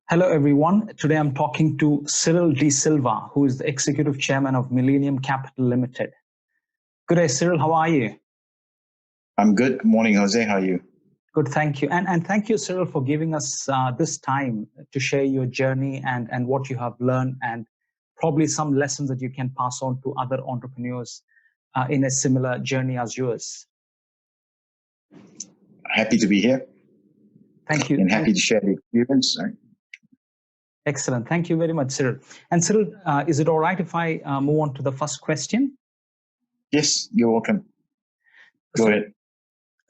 Hello, everyone. Today I'm talking to Cyril D'Silva, who is the Executive Chairman of Millenium Capital Ltd. Good day, Cyril. How are you? I'm good. Good morning, Jose. How are you? Good, thank you. And thank you, Cyril, for giving us this time to share your journey and what you have learned and probably some lessons that you can pass on to other entrepreneurs in a similar journey as yours. Happy to be here. Thank you. And happy to share the experience. Excellent. Thank you very much, Cyril. And Cyril, is it all right if I move on to the first question? Yes, you're welcome. Go ahead.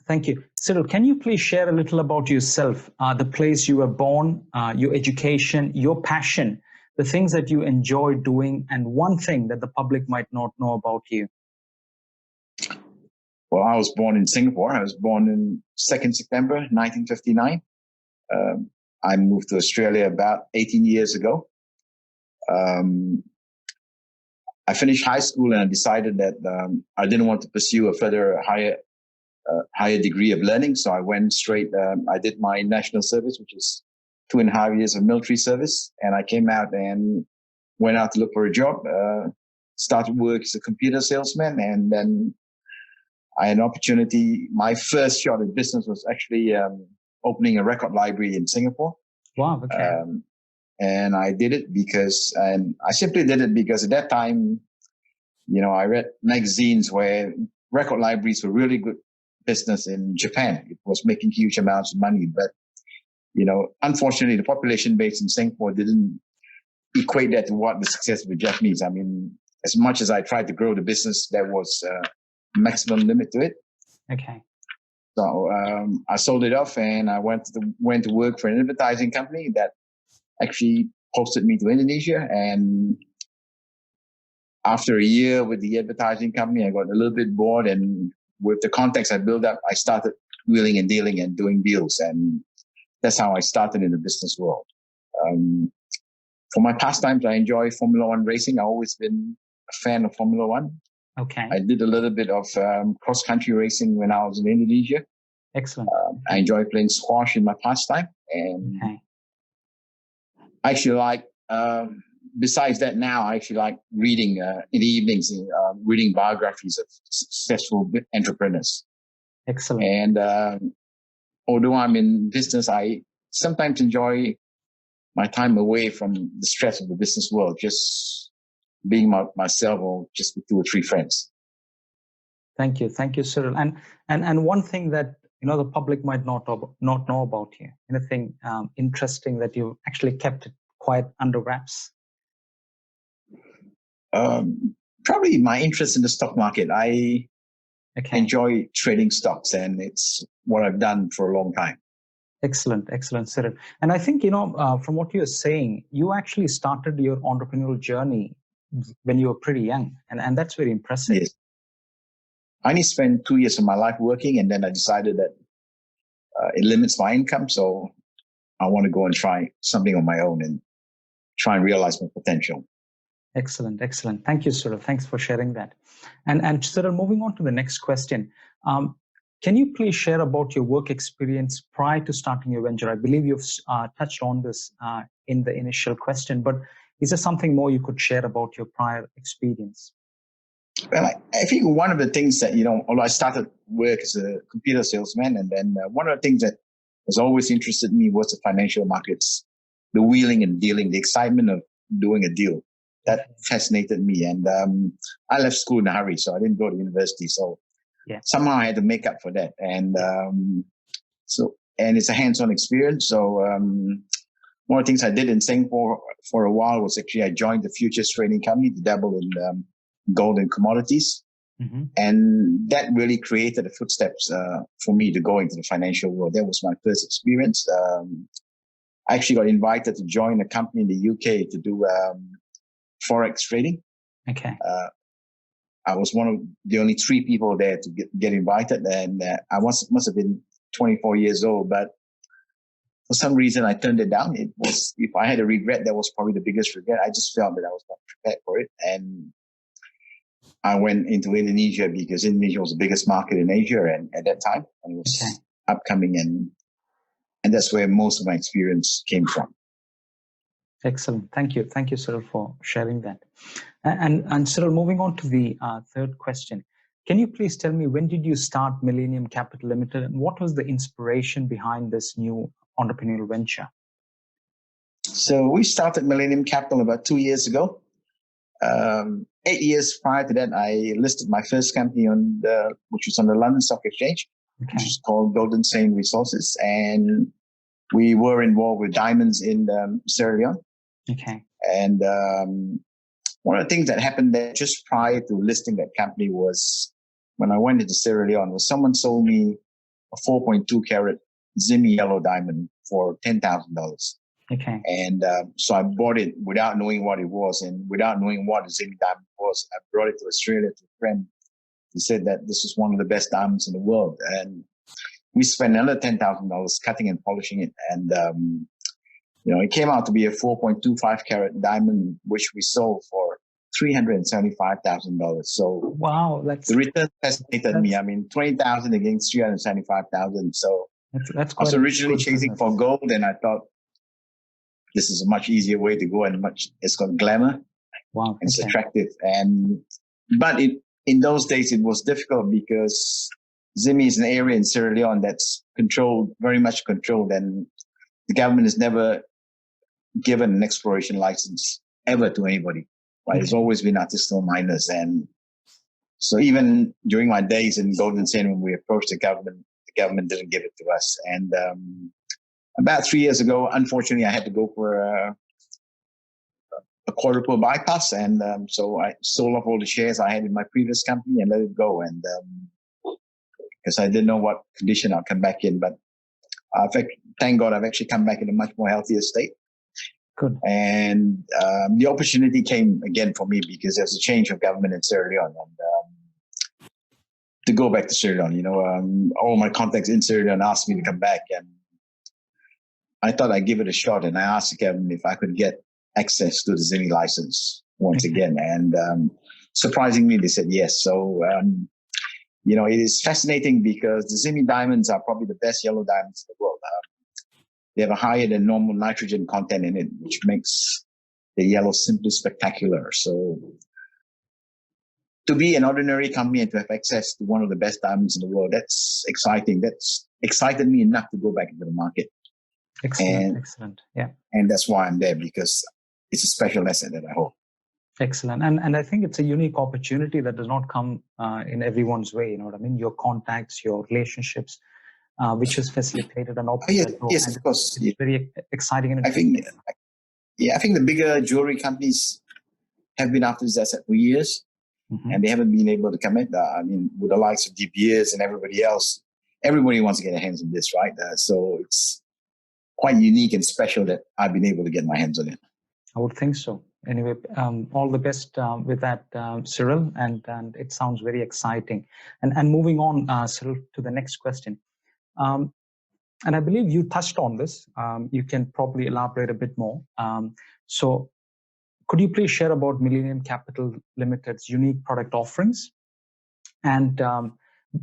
Thank you. Cyril, can you please share a little about yourself, the place you were born, your education, your passion, the things that you enjoy doing, and one thing that the public might not know about you? Well, I was born in Singapore. I was born in 2nd September 1959. I moved to Australia about 18 years ago. I finished high school and I decided that I didn't want to pursue a further higher degree of learning. So I went straight, I did my national service, which is 2.5 years of military service. And I came out and went out to look for a job, started work as a computer salesman. And then I had an opportunity. My first shot at business was actually opening a record library in Singapore. Wow. Okay. And I did it and I simply did it because at that time, I read magazines where record libraries were really good business in Japan. It was making huge amounts of money. But, unfortunately, the population base in Singapore didn't equate that to what the success of the Japanese. I mean, as much as I tried to grow the business, there was a maximum limit to it. Okay. So I sold it off and I went to work for an advertising company that actually posted me to Indonesia. And after a year with the advertising company, I got a little bit bored. And with the contacts I built up, I started wheeling and dealing and doing deals. And that's how I started in the business world. For my pastimes, I enjoy Formula One racing. I've always been a fan of Formula One. Okay. I did a little bit of cross-country racing when I was in Indonesia. Excellent. I enjoy playing squash in my pastime. And I actually like, besides that now, I actually like reading in the evenings, reading biographies of successful entrepreneurs. Excellent. And although I'm in business, I sometimes enjoy my time away from the stress of the business world, just being myself or just with 2 or 3 friends. Thank you, Cyril. And one thing that the public might not know about you, anything interesting that you actually kept it quite under wraps? Probably my interest in the stock market. I enjoy trading stocks, and it's what I've done for a long time. Excellent, Cyril. And I think, from what you're saying, you actually started your entrepreneurial journey when you were pretty young, and that's very impressive. Yes. I only spent 2 years of my life working, and then I decided that it limits my income, so I want to go and try something on my own and try and realize my potential. Excellent. Thank you, Cyril. Thanks for sharing that. And Cyril, moving on to the next question. Can you please share about your work experience prior to starting your venture? I believe you've touched on this in the initial question, but is there something more you could share about your prior experience? Well, I think one of the things that, although I started work as a computer salesman, and then one of the things that has always interested me was the financial markets, the wheeling and dealing, the excitement of doing a deal. That fascinated me. And I left school in a hurry, so I didn't go to university. So somehow I had to make up for that. And and it's a hands-on experience. So one of the things I did in Singapore for a while was actually I joined the futures trading company to dabble in gold and commodities. Mm-hmm. And that really created the footsteps for me to go into the financial world. That was my first experience. I actually got invited to join a company in the UK to do Forex trading. Okay. I was one of the only 3 people there to get invited. And I must have been 24 years old, but for some reason I turned it down. It was, if I had a regret, that was probably the biggest regret. I just felt that I was not prepared for it. And I went into Indonesia because Indonesia was the biggest market in Asia and at that time, and it was upcoming, and that's where most of my experience came from. Excellent. Thank you. Thank you, Cyril, for sharing that. And Cyril, moving on to the third question, can you please tell me, when did you start Millenium Capital Limited, and what was the inspiration behind this new entrepreneurial venture? So we started Millenium Capital about 2 years ago. 8 years prior to that, I listed my first company which was on the London Stock Exchange, which is called Golden Saint Resources, and we were involved with diamonds in Sierra Leone. Okay. And one of the things that happened there just prior to listing that company was when I went into Sierra Leone, was someone sold me a 4.2 carat Zimmy yellow diamond for $10,000. Okay. And so I bought it without knowing what it was, and without knowing what a Zimmy diamond was. I brought it to Australia to a friend. He said that this is one of the best diamonds in the world. And we spent another $10,000 cutting and polishing it. And, it came out to be a 4.25 carat diamond, which we sold for $375,000. So wow, the return fascinated me. I mean, 20,000 against 375,000. So that's I was originally chasing for gold, and I thought this is a much easier way to go, and it's got glamour. Wow, it's attractive. But in those days it was difficult because Zimmy is an area in Sierra Leone that's very much controlled, and the government has never given an exploration license ever to anybody. Right? It's always been artisanal miners. And so even during my days in Golden Saint, when we approached the government didn't give it to us. And about 3 years ago, unfortunately, I had to go for a quadruple bypass. And so I sold off all the shares I had in my previous company and let it go. And because I didn't know what condition I'll come back in. But thank God I've actually come back in a much more healthier state. Good. And the opportunity came again for me because there's a change of government in Sierra Leone, and to go back to Sierra Leone. All my contacts in Sierra Leone asked me to come back, and I thought I'd give it a shot. And I asked the government if I could get access to the Zimmy license once again, and surprisingly, they said yes. So it is fascinating because the Zimmy diamonds are probably the best yellow diamonds in the world. They have a higher than normal nitrogen content in it, which makes the yellow simply spectacular. So to be an ordinary company and to have access to one of the best diamonds in the world, that's exciting. That's excited me enough to go back into the market. Excellent. Yeah. And that's why I'm there, because it's a special asset that I hold. Excellent. And I think it's a unique opportunity that does not come in everyone's way. You know what I mean? Your contacts, your relationships, which has facilitated an opportunity. Yes, of course. It's very exciting. And I think the bigger jewelry companies have been after this asset for years, and they haven't been able to commit. With the likes of De Beers and everybody else, everybody wants to get their hands on this, right? So it's quite unique and special that I've been able to get my hands on it. I would think so. Anyway, all the best with that, Cyril, and it sounds very exciting. And moving on, Cyril, to the next question. And I believe you touched on this. You can probably elaborate a bit more. So could you please share about Millenium Capital Limited's unique product offerings and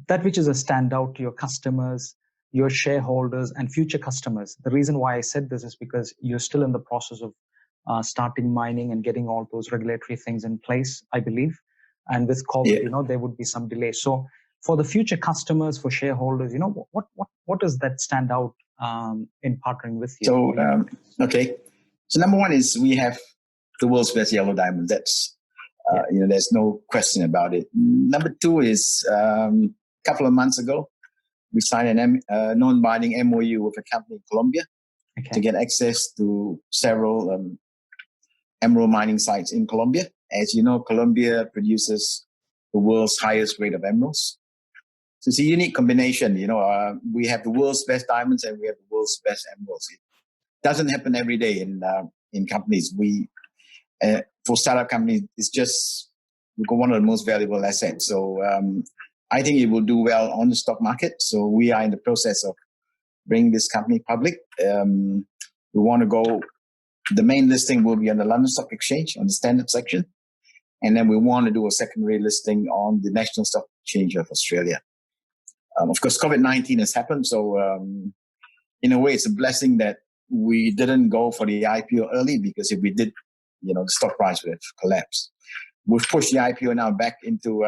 that which is a standout to your customers, your shareholders, and future customers? The reason why I said this is because you're still in the process of starting mining and getting all those regulatory things in place, I believe. And with COVID, there would be some delay. So for the future customers, for shareholders, what does that stand out in partnering with you? So, okay. So number one is we have the world's best yellow diamond. That's, there's no question about it. Number two is a couple of months ago, we signed a non-binding MOU with a company in Colombia to get access to several emerald mining sites in Colombia. As you know, Colombia produces the world's highest grade of emeralds. So it's a unique combination. We have the world's best diamonds and we have the world's best emeralds. It doesn't happen every day in companies. For startup companies, it's just one of the most valuable assets. So I think it will do well on the stock market. So we are in the process of bringing this company public. We want to go. The main listing will be on the London Stock Exchange on the standard section. And then we want to do a secondary listing on the National Stock Exchange of Australia. Of course, COVID-19 has happened. So in a way, it's a blessing that we didn't go for the IPO early, because if we did, the stock price would have collapsed. We've pushed the IPO now back into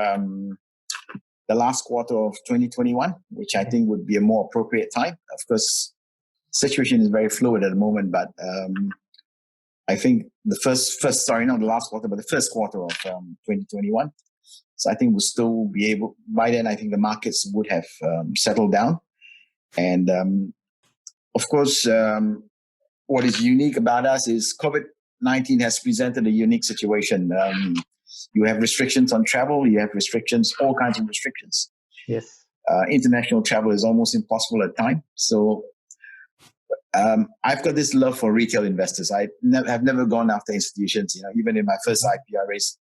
the last quarter of 2021, which I think would be a more appropriate time. Of course, situation is very fluid at the moment, but I think the not the last quarter, but the first quarter of 2021. So I think we'll still be able, by then, I think the markets would have settled down. And of course, what is unique about us is COVID-19 has presented a unique situation. You have restrictions on travel, you have restrictions, all kinds of restrictions. Yes. International travel is almost impossible at times. So I've got this love for retail investors. I have never gone after institutions. Even in my first IPO, I raised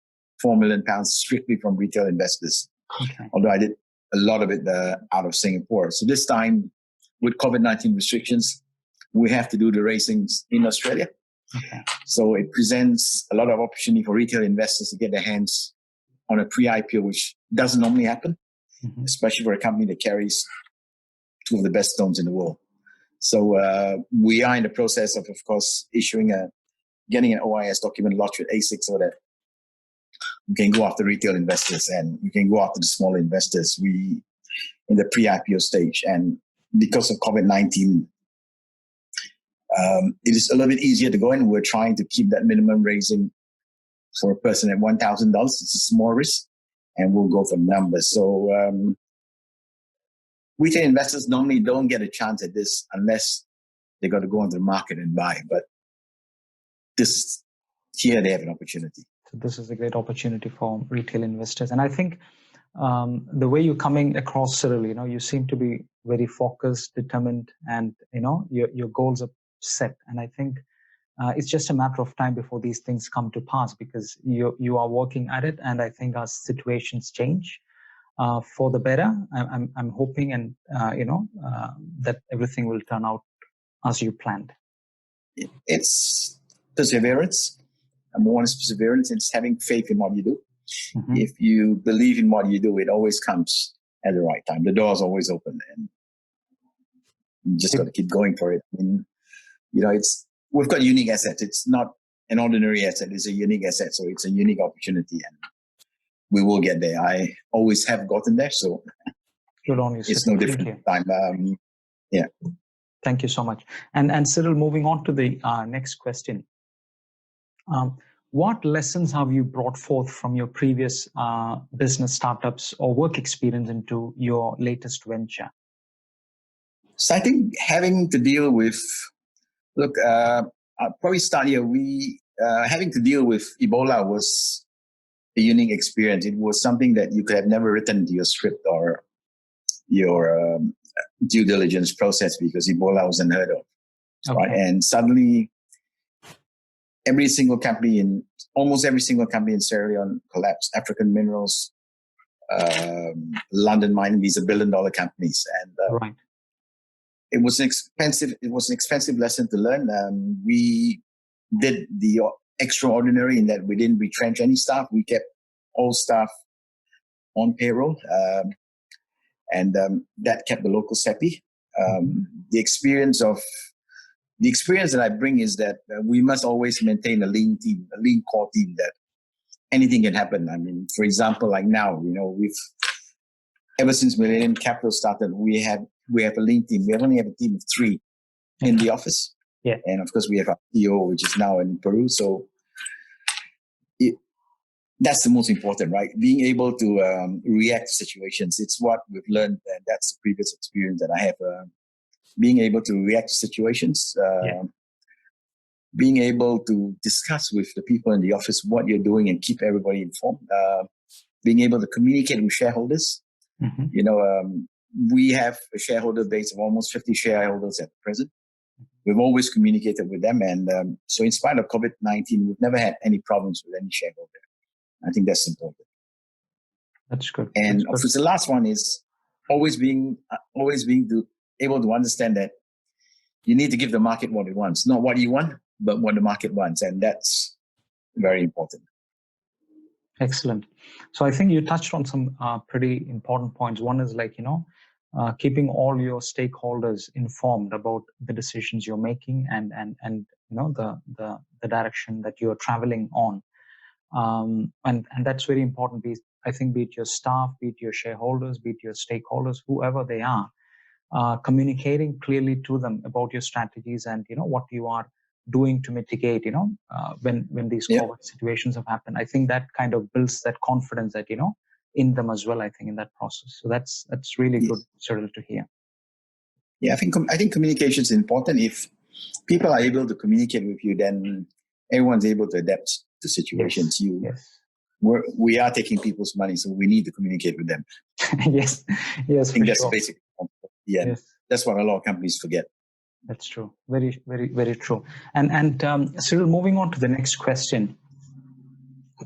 £4 million strictly from retail investors. Okay. Although I did a lot of it out of Singapore. So this time, with COVID-19 restrictions, we have to do the raisings in Australia. Okay. So it presents a lot of opportunity for retail investors to get their hands on a pre-IPO, which doesn't normally happen, especially for a company that carries two of the best stones in the world. So we are in the process of course, getting an OIS document lodged with ASIC so that we can go after retail investors and we can go after the smaller investors. We in the pre-IPO stage, and because of COVID-19, it is a little bit easier to go in. We're trying to keep that minimum raising for a person at $1,000. It's a small risk, and we'll go for numbers. So retail investors normally don't get a chance at this unless they got to go onto the market and buy. But here they have an opportunity. So this is a great opportunity for retail investors. And I think the way you're coming across, Cyril, you seem to be very focused, determined, and, your goals are set. And I think it's just a matter of time before these things come to pass, because you are working at it. And I think as situations change for the better, I'm hoping and, that everything will turn out as you planned. It's perseverance. Number one is perseverance. It's having faith in what you do. If you believe in what you do, it always comes at the right time. The door's always open, and you just got to keep going for it. I mean, we've got unique assets. It's not an ordinary asset. It's a unique asset. So it's a unique opportunity, and we will get there. I always have gotten there. So it's no different time. Yeah. Thank you so much. And Cyril, moving on to the next question. What lessons have you brought forth from your previous business startups or work experience into your latest venture? So I think having to deal with, I'll probably start here. Having to deal with Ebola was a unique experience. It was something that you could have never written into your script or your due diligence process, because Ebola was unheard of. Okay. Right? And suddenly, almost every single company in Sierra Leone collapsed. African Minerals, London Mining, these are billion-dollar companies, and right. It was an expensive lesson to learn. We did the extraordinary in that we didn't retrench any staff. We kept all staff on payroll, and that kept the locals happy. The experience that I bring is that we must always maintain a lean team, a lean core team, that anything can happen. I mean, for example, like now, ever since Millenium Capital started, we have a lean team. We only have a team of 3 in the office. Yeah. And of course, we have our CEO, which is now in Peru. So that's the most important, right? Being able to react to situations. It's what we've learned, and that's the previous experience that I have. Being able to react to situations, being able to discuss with the people in the office what you're doing and keep everybody informed, being able to communicate with shareholders. We have a shareholder base of almost 50 shareholders at present. We've always communicated with them. And so in spite of COVID-19, we've never had any problems with any shareholder. I think that's important. That's good. And of course, the last one is always being able to understand that you need to give the market what it wants, not what you want, but what the market wants. And that's very important. Excellent. So I think you touched on some pretty important points. One is keeping all your stakeholders informed about the decisions you're making and the direction that you're traveling on. And that's very important. I think be it your staff, be it your shareholders, be it your stakeholders, whoever they are, communicating clearly to them about your strategies and what you are doing to mitigate when these COVID situations have happened. I think that kind of builds that confidence that in them as well, I think, in that process. So that's really good, Cyril, to hear. Yeah, I think communication is important. If people are able to communicate with you, then everyone's able to adapt to situations. We are taking people's money, so we need to communicate with them. Yes, I think that's basic. Yeah, yes. That's what a lot of companies forget. That's true. Very, very, very true. And Cyril, moving on to the next question,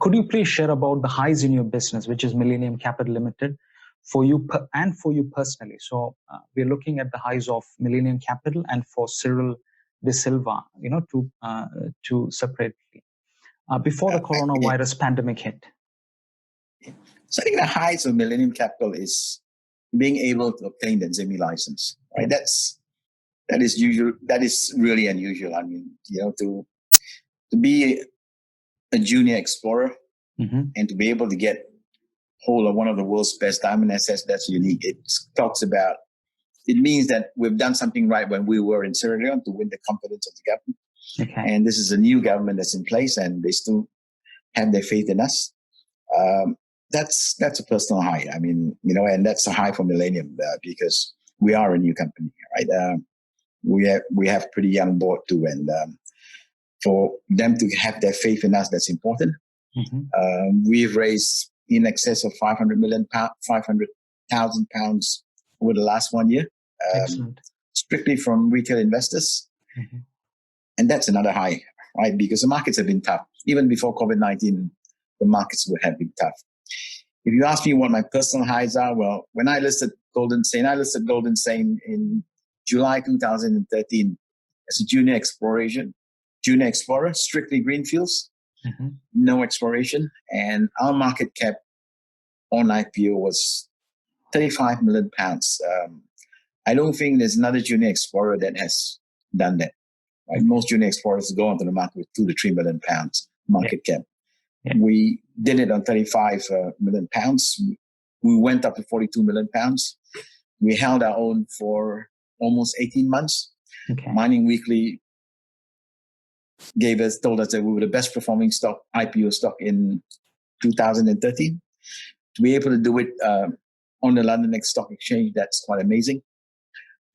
could you please share about the highs in your business, which is Millenium Capital Ltd, for you and for you personally? So we're looking at the highs of Millenium Capital and for Cyril D'Silva, two separately. Before the coronavirus pandemic hit. So I think the highs of Millenium Capital is being able to obtain the ZIMI license, right? That is usual. That is really unusual. I mean, to be a junior explorer and to be able to get hold of one of the world's best diamond assets, that's unique. It means that we've done something right when we were in Sierra Leone to win the confidence of the government. Okay. And this is a new government that's in place and they still have their faith in us. That's a personal high. I mean, and that's a high for Millenium because we are a new company, right? We have pretty young board too, and for them to have their faith in us, that's important. We've raised in excess of 500,000 pounds over the last 1 year, strictly from retail investors, and that's another high, right? Because the markets have been tough. Even before COVID-19, the markets would have been tough. If you ask me what my personal highs are, well, when I listed Golden Saint in July 2013 as a junior explorer, strictly greenfields, no exploration. And our market cap on IPO was 35 million pounds. I don't think there's another junior explorer that has done that. Right? Most junior explorers go onto the market with 2 to 3 million pounds market cap. Yeah. We did it on 35 million pounds. We went up to 42 million pounds. We held our own for almost 18 months. Okay. Mining Weekly told us that we were the best performing IPO stock in 2013. To be able to do it on the London Stock Exchange, that's quite amazing.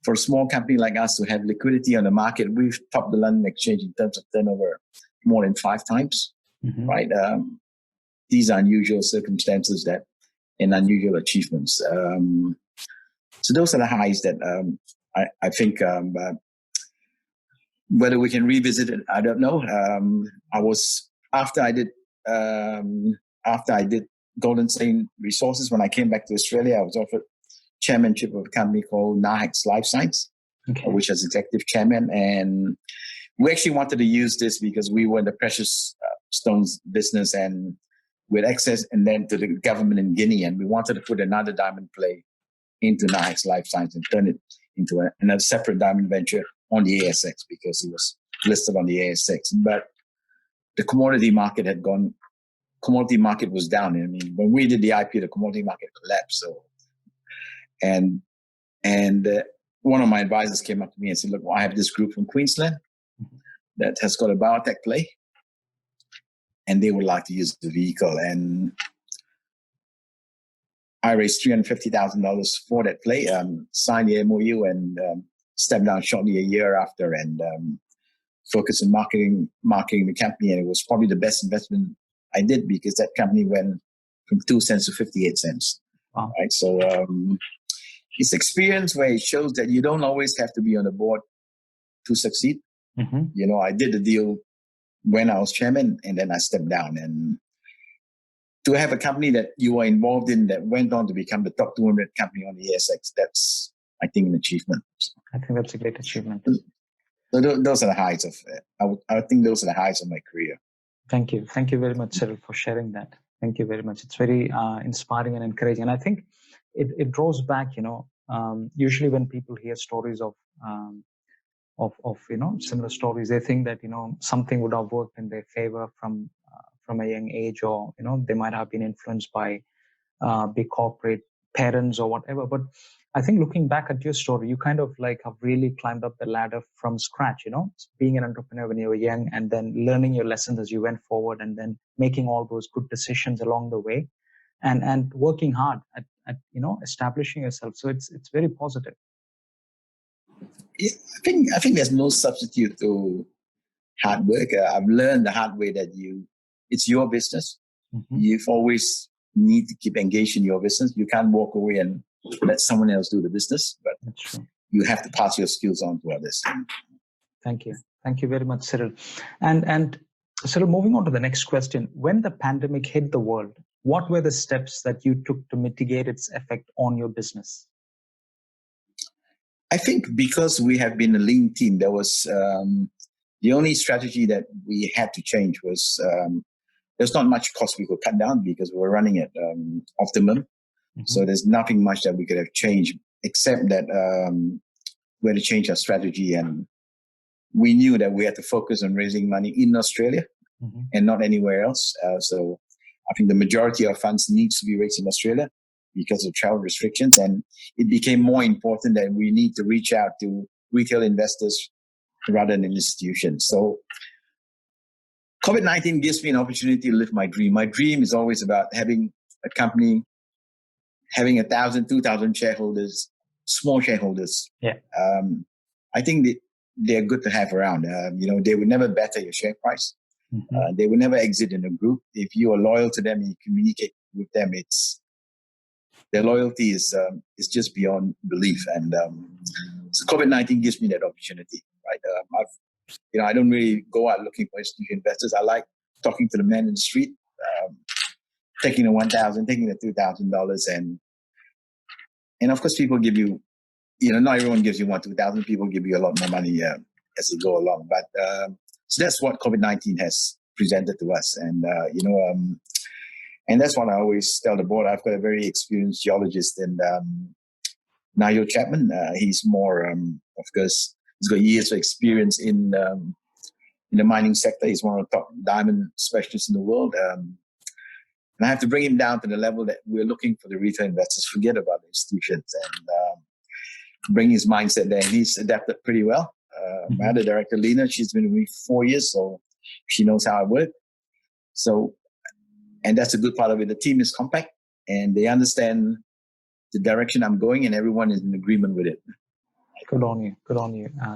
For a small company like us to have liquidity on the market, we've topped the London Exchange in terms of turnover more than 5 times. Right? These are unusual circumstances and unusual achievements. So those are the highs that I think whether we can revisit it, I don't know. After I did Golden Saint Resources, when I came back to Australia, I was offered chairmanship of a company called Nahex Life Science, which is executive chairman. And we actually wanted to use this because we were in the precious stones business and with access and then to the government in Guinea. And we wanted to put another diamond play into Nahex Life Science and turn it into another separate diamond venture on the ASX because it was listed on the ASX. But the commodity market was down. I mean, when we did the IPO, the commodity market collapsed. So, and one of my advisors came up to me and said, look, I have this group from Queensland that has got a biotech play and they would like to use the vehicle. And I raised $350,000 for that play, signed the MOU and stepped down shortly a year after and focused on marketing the company. And it was probably the best investment I did because that company went from 2 cents to 58 cents. Wow. Right. So it's experience where it shows that you don't always have to be on the board to succeed. I did the deal when I was chairman and then I stepped down. And to have a company that you were involved in that went on to become the top 200 company on the ASX, that's, I think, an achievement. So, I think that's a great achievement. So those are the highs of, I think those are the highs of my career. Thank you. Thank you very much, Cyril, for sharing that. Thank you very much. It's very inspiring and encouraging. And I think it draws back, Usually when people hear stories of similar stories, they think that something would have worked in their favor from a young age, or they might have been influenced by big corporate parents or whatever. But I think looking back at your story, you kind of like have really climbed up the ladder from scratch, being an entrepreneur when you were young, and then learning your lessons as you went forward, and then making all those good decisions along the way, and working hard at establishing yourself. So it's very positive. Yeah, I think there's no substitute to hard work. I've learned the hard way that it's your business. Mm-hmm. You've always need to keep engaged in your business. You can't walk away and let someone else do the business, but that's true. You have to pass your skills on to others. Thank you very much, Cyril. And Cyril, moving on to the next question. When the pandemic hit the world, what were the steps that you took to mitigate its effect on your business? I think because we have been a lean team, there was the only strategy that we had to change was there's not much cost we could cut down because we're running at optimum. Mm-hmm. So there's nothing much that we could have changed, except that we had to change our strategy, and we knew that we had to focus on raising money in Australia mm-hmm. and not anywhere else. So I think the majority of funds needs to be raised in Australia because of travel restrictions, and it became more important that we need to reach out to retail investors rather than institutions. So COVID-19 gives me an opportunity to live my dream. My dream is always about having a company, having 1,000, 2,000 shareholders, small shareholders. Yeah. I think they're good to have around. They would never better your share price. Mm-hmm. They would never exit in a group. If you are loyal to them and you communicate with them, their loyalty is just beyond belief. And so COVID-19 gives me that opportunity, right? I don't really go out looking for institutional investors. I like talking to the man in the street, taking the $1,000, taking the $2,000, and of course people give you, not everyone gives you $2,000. People give you a lot more money as you go along. But so that's what COVID-19 has presented to us, and and that's what I always tell the board. I've got a very experienced geologist in Nigel Chapman. He's more, of course, he's got years of experience in the mining sector. He's one of the top diamond specialists in the world. And I have to bring him down to the level that we're looking for the retail investors, forget about the institutions, and bring his mindset there. And he's adapted pretty well. My other director, Leone, she's been with me for 4 years, so she knows how I work. So, and that's a good part of it. The team is compact, and they understand the direction I'm going, and everyone is in agreement with it. Good on you,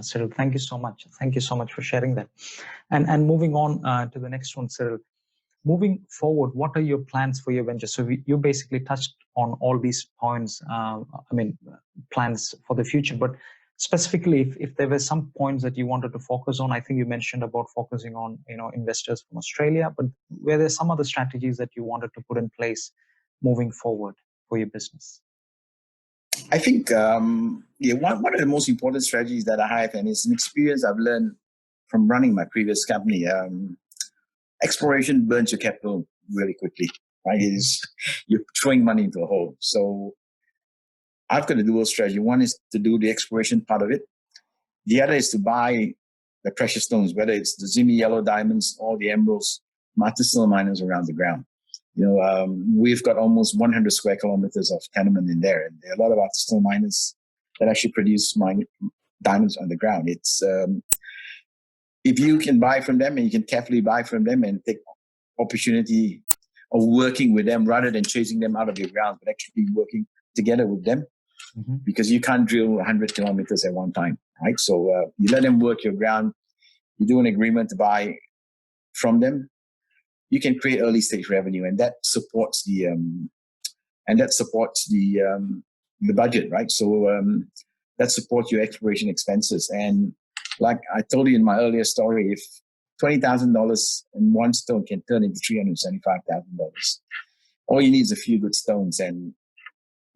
Cyril. Thank you so much. Thank you so much for sharing that. And moving on to the next one, Cyril. Moving forward, what are your plans for your venture? So you basically touched on all these points. Plans for the future, but specifically, if there were some points that you wanted to focus on, I think you mentioned about focusing on investors from Australia, but were there some other strategies that you wanted to put in place moving forward for your business? I think one of the most important strategies that I have, and it's an experience I've learned from running my previous company. Exploration burns your capital really quickly, right? You're throwing money into a hole. So I've got a dual strategy. One is to do the exploration part of it. The other is to buy the precious stones, whether it's the Zimi yellow diamonds or the emeralds, artisanal miners around the ground. We've got almost 100 square kilometers of tenement in there, and there are a lot of artisanal miners that actually produce diamonds on the ground. It's if you can buy from them, and you can carefully buy from them and take opportunity of working with them rather than chasing them out of your ground, but actually working together with them, because you can't drill 100 kilometers at one time, right? So you let them work your ground, you do an agreement to buy from them, you can create early stage revenue, and that supports the budget, right? So that supports your exploration expenses. And like I told you in my earlier story, if $20,000 in one stone can turn into $375,000, all you need is a few good stones, and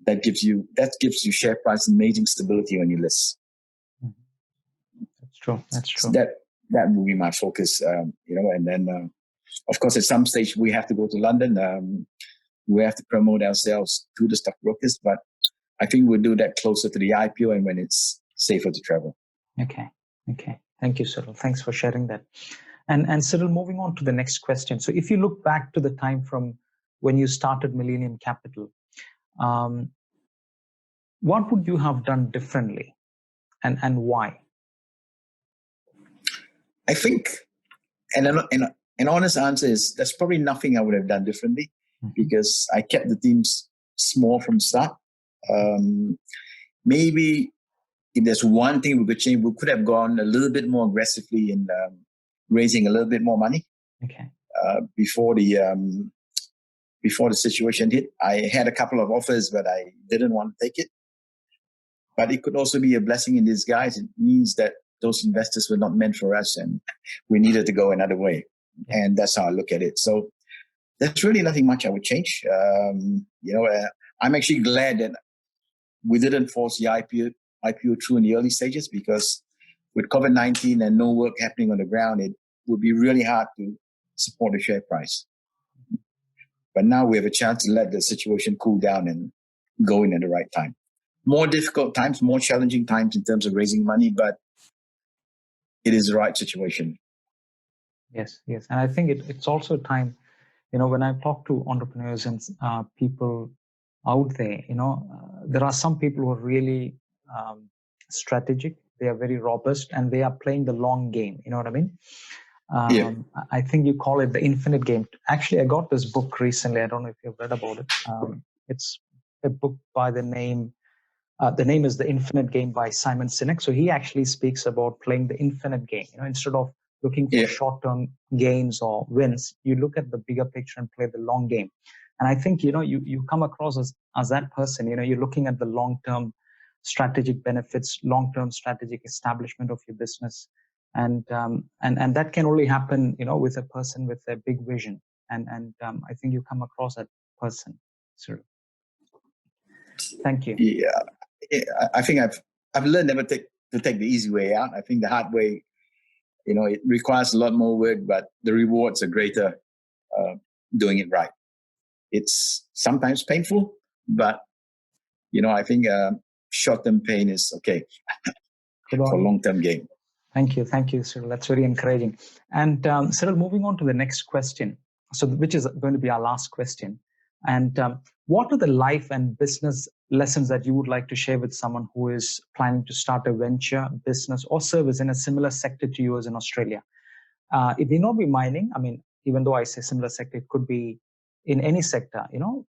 that gives you share price amazing stability when you list. That's true. So that will be my focus, and then of course at some stage we have to go to London. We have to promote ourselves to the stockbrokers, but I think we'll do that closer to the IPO and when it's safer to travel. Okay. Thank you, Cyril. Thanks for sharing that. And Cyril, moving on to the next question. So if you look back to the time from when you started Millenium Capital, what would you have done differently and why? I think, and an honest answer is there's probably nothing I would have done differently because I kept the teams small from the start. Maybe if there's one thing we could change, we could have gone a little bit more aggressively in raising a little bit more money. Okay. Before the situation hit, I had a couple of offers, but I didn't want to take it. But it could also be a blessing in disguise. It means that those investors were not meant for us and we needed to go another way. And that's how I look at it. So there's really nothing much I would change. I'm actually glad that we didn't force the IPO through in the early stages because with COVID-19 and no work happening on the ground, it would be really hard to support the share price. But now we have a chance to let the situation cool down and go in at the right time. More difficult times, more challenging times in terms of raising money, but it is the right situation. Yes. And I think it's also a time, when I talk to entrepreneurs and people out there, there are some people who are really strategic. They are very robust and they are playing the long game. You know what I mean? I think you call it the infinite game. Actually, I got this book recently. I don't know if you've read about it. It's a book by the name is The Infinite Game by Simon Sinek. So he actually speaks about playing the infinite game. Instead of looking for short-term gains or wins, you look at the bigger picture and play the long game. And I think, you come across as that person, you're looking at the long-term strategic benefits, long-term strategic establishment of your business. And that can only happen, with a person with a big vision. And I think you come across that person, Cyril. Thank you. Yeah, I think I've learned never to take the easy way out. I think the hard way, it requires a lot more work, but the rewards are greater doing it right. It's sometimes painful, but I think short-term pain is okay for long-term gain. Thank you, Cyril. That's very encouraging. And Cyril, moving on to the next question, which is going to be our last question. And what are the life and business lessons that you would like to share with someone who is planning to start a venture, business, or service in a similar sector to yours in Australia? It may not be mining. I mean, even though I say similar sector, it could be in any sector,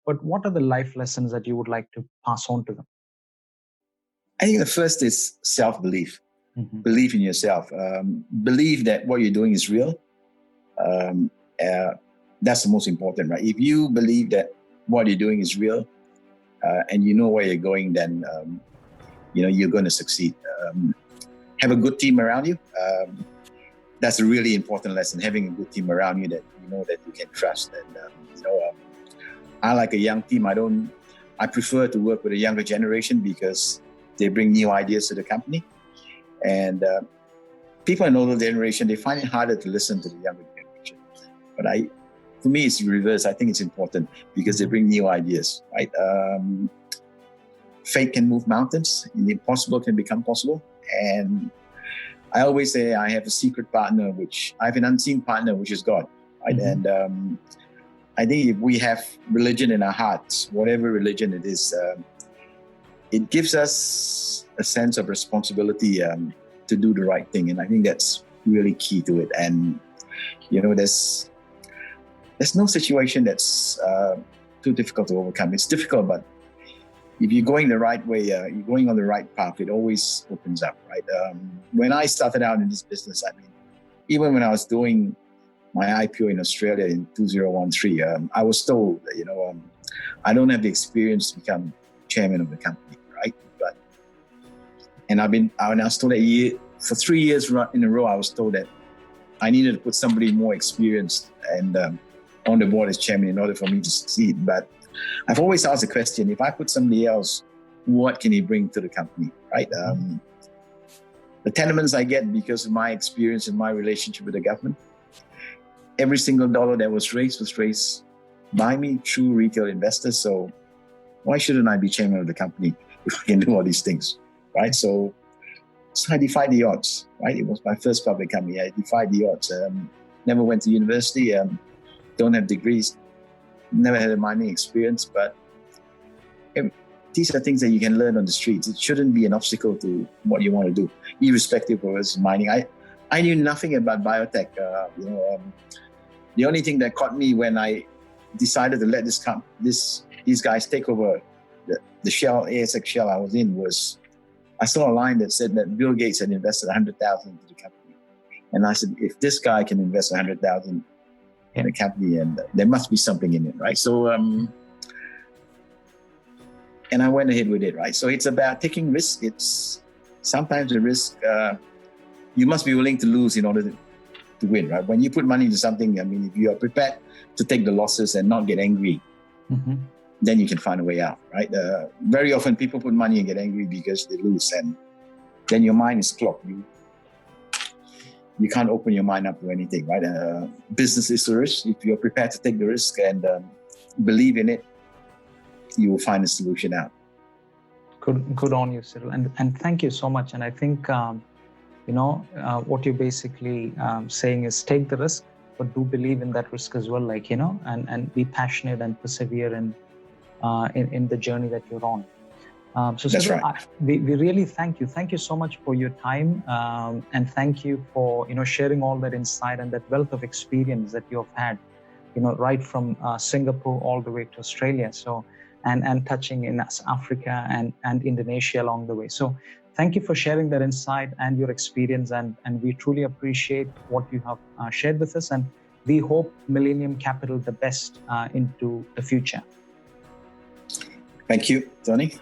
but what are the life lessons that you would like to pass on to them? I think the first is self-belief. Believe in yourself. Believe that what you're doing is real. That's the most important, right? If you believe that what you're doing is real and you know where you're going, then, you're going to succeed. Have a good team around you. That's a really important lesson, having a good team around you that that you can trust. And, I like a young team. I prefer to work with a younger generation because they bring new ideas to the company. And people in older generation, they find it harder to listen to the younger generation. But for me, it's the reverse. I think it's important because they bring new ideas, right? Faith can move mountains. The impossible can become possible. And I always say I have a secret partner, I have an unseen partner, which is God, right? And I think if we have religion in our hearts, whatever religion it is, it gives us a sense of responsibility to do the right thing. And I think that's really key to it. And, there's no situation that's too difficult to overcome. It's difficult, but if you're going the right way, you're going on the right path, it always opens up, right? When I started out in this business, even when I was doing my IPO in Australia in 2013, I was told, I don't have the experience to become chairman of the company, right? And I was told that for 3 years in a row, I was told that I needed to put somebody more experienced and on the board as chairman in order for me to succeed. But I've always asked the question, if I put somebody else, what can he bring to the company, right? The tenements I get because of my experience and my relationship with the government, every single dollar that was raised by me through retail investors. So why shouldn't I be chairman of the company? if I can do all these things, right? So I defied the odds, right? It was my first public company. I defied the odds. Never went to university, don't have degrees, never had a mining experience, but these are things that you can learn on the streets. It shouldn't be an obstacle to what you want to do, irrespective of what's mining. I knew nothing about biotech. The only thing that caught me when I decided to let these guys take over the shell, ASX shell I was in, was I saw a line that said that Bill Gates had invested 100,000 into the company. And I said, if this guy can invest 100,000 in a company, and there must be something in it, right? So, and I went ahead with it, right? So it's about taking risks. It's sometimes a risk, you must be willing to lose in order to win, right? When you put money into something, I mean, if you are prepared to take the losses and not get angry, then you can find a way out, right? Very often people put money and get angry because they lose, and then your mind is clogged. You can't open your mind up to anything, right? Business is a risk. If you're prepared to take the risk and believe in it, you will find a solution out. Good on you, Cyril. And thank you so much. And I think, what you're basically saying is take the risk, but do believe in that risk as well, and be passionate and persevere in the journey that you're on. So that's Cyril, right. We really thank you. Thank you so much for your time, and thank you for sharing all that insight and that wealth of experience that you have had, right from Singapore all the way to Australia. So and touching in Africa and Indonesia along the way. So thank you for sharing that insight and your experience, and we truly appreciate what you have shared with us, and we hope Millenium Capital the best into the future. Thank you, Tony.